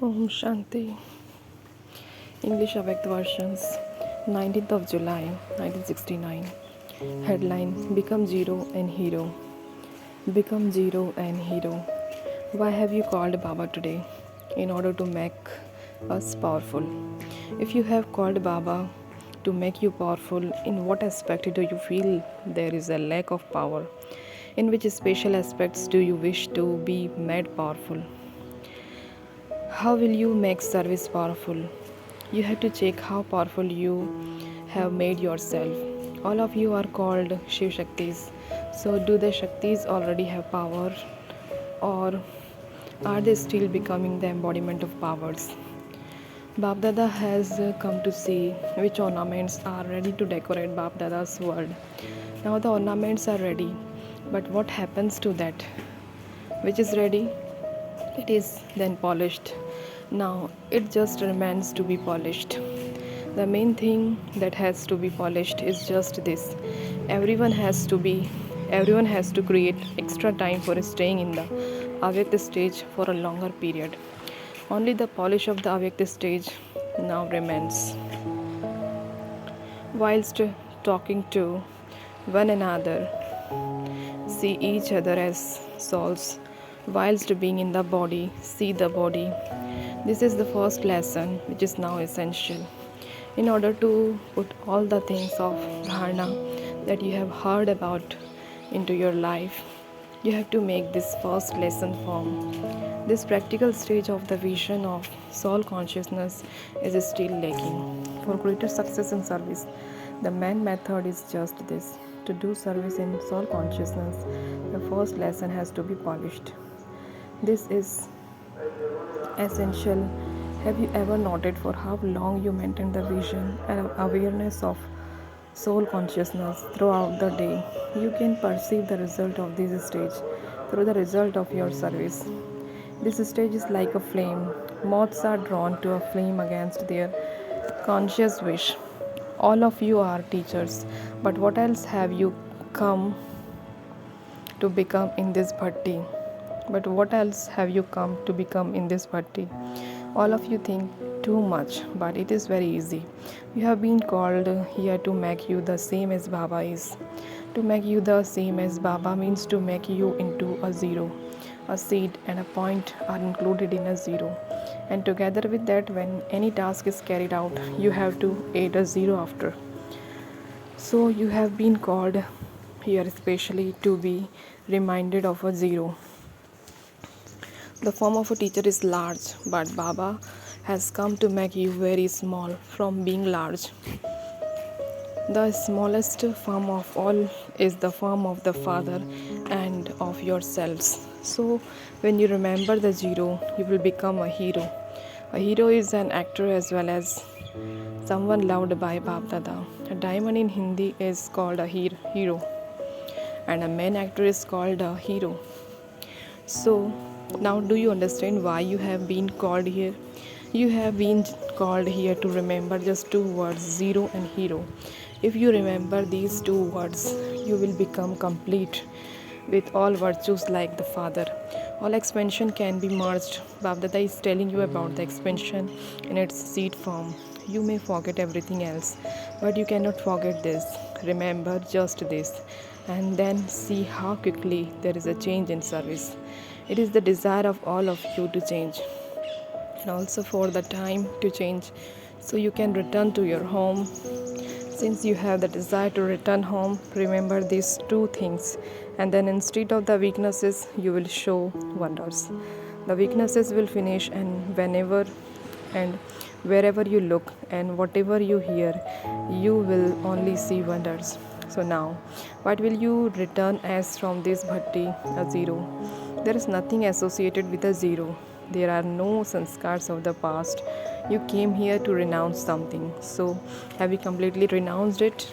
Om Shanti. English Avyakt versions 19th of July 1969. Headline: Become Zero and Hero. Become Zero and Hero. Why have you called Baba today? In order to make us powerful. If you have called Baba to make you powerful, in what aspect do you feel there is a lack of power? In which special aspects do you wish to be made powerful? How will you make service powerful? You have to check how powerful you have made yourself. All of you are called Shiv Shaktis. So, do the Shaktis already have power, or are they still becoming the embodiment of powers? Bap Dada has come to see which ornaments are ready to decorate Bap Dada's world. Now the ornaments are ready, but what happens to that which is ready? It is then polished. Now it just remains to be polished. The main thing that has to be polished is just this. Everyone has to be everyone has to create extra time for staying in the avyakt stage for a longer period. Only the polish of the avyakt stage now remains. Whilst talking to one another, see each other as souls. Whilst being in the body, see the body. This is the first lesson, which is now essential. In order to put all the things of dharana that you have heard about into your life, you have to make this first lesson form. This practical stage of the vision of soul consciousness is still lacking. For greater success in service, the main method is just this. To do service in soul consciousness, the first lesson has to be polished. This is essential. Have you ever noted for how long you maintain the vision and awareness of soul consciousness throughout the day? You can perceive the result of this stage through the result of your service. This stage is like a flame. Moths are drawn to a flame against their conscious wish. All of you are teachers, but what else have you come to become in this bhatti? But what else have you come to become in this bhatti? All of you think too much, but it is very easy. You have been called here to make you the same as Baba is. To make you the same as Baba means to make you into a zero. A seed and a point are included in a zero. And together with that, when any task is carried out, you have to add a zero after. So you have been called here especially to be reminded of a zero. The form of a teacher is large, but Baba has come to make you very small from being large. The smallest form of all is the form of the Father and of yourselves. So, when you remember the zero, you will become a hero. A hero is an actor as well as someone loved by Bap Dada. A diamond in Hindi is called a hero, and a main actor is called a hero. So, now do you understand why you have been called here? You have been called here to remember just two words, zero and hero. If you remember these two words, you will become complete with all virtues like the Father. All expansion can be merged. Bapdada is telling you about the expansion in its seed form. You may forget everything else, but you cannot forget this. Remember just this, and then see how quickly there is a change in service. It is the desire of all of you to change, and also for the time to change, so you can return to your home. Since you have the desire to return home, remember these two things, and then instead of the weaknesses, you will show wonders. The weaknesses will finish, and whenever and wherever you look and whatever you hear, you will only see wonders. So now, what will you return as from this bhatti? A zero. There is nothing associated with a zero. There are no sanskars of the past. You came here to renounce something. So, have you completely renounced it?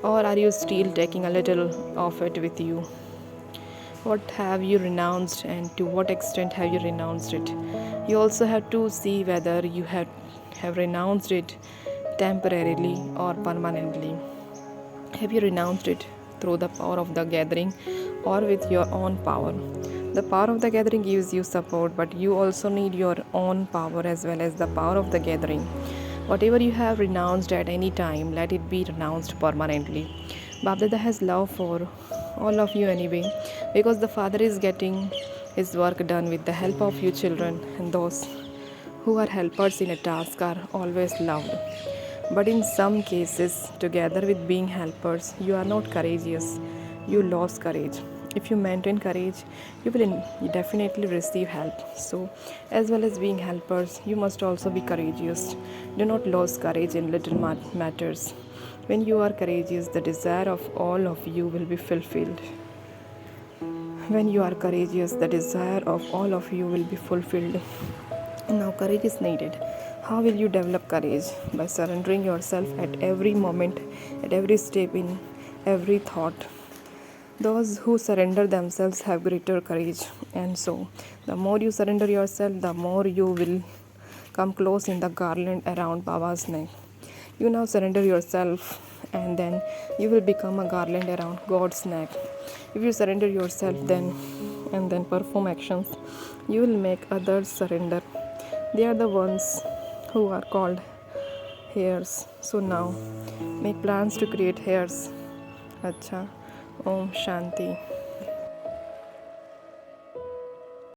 Or are you still taking a little of it with you? What have you renounced, and to what extent have you renounced it? You also have to see whether you have renounced it temporarily or permanently. Have you renounced it through the power of the gathering or with your own power? The power of the gathering gives you support, but you also need your own power as well as the power of the gathering. Whatever you have renounced at any time, let it be renounced permanently. Babdada has love for all of you anyway, because the Father is getting his work done with the help of you children, and those who are helpers in a task are always loved. But in some cases, together with being helpers, you are not courageous. You lost courage. If you maintain courage, you will definitely receive help. So, as well as being helpers, you must also be courageous. Do not lose courage in little matters. When you are courageous, the desire of all of you will be fulfilled. When you are courageous, the desire of all of you will be fulfilled. Now, courage is needed. How will you develop courage? By surrendering yourself at every moment, at every step, in every thought. Those who surrender themselves have greater courage, and so the more you surrender yourself, the more you will come close in the garland around Baba's neck. You now surrender yourself, and then you will become a garland around God's neck. If you surrender yourself, then perform actions, you will make others surrender. They are the ones who are called heirs. So now make plans to create heirs. Acha. Om Shanti.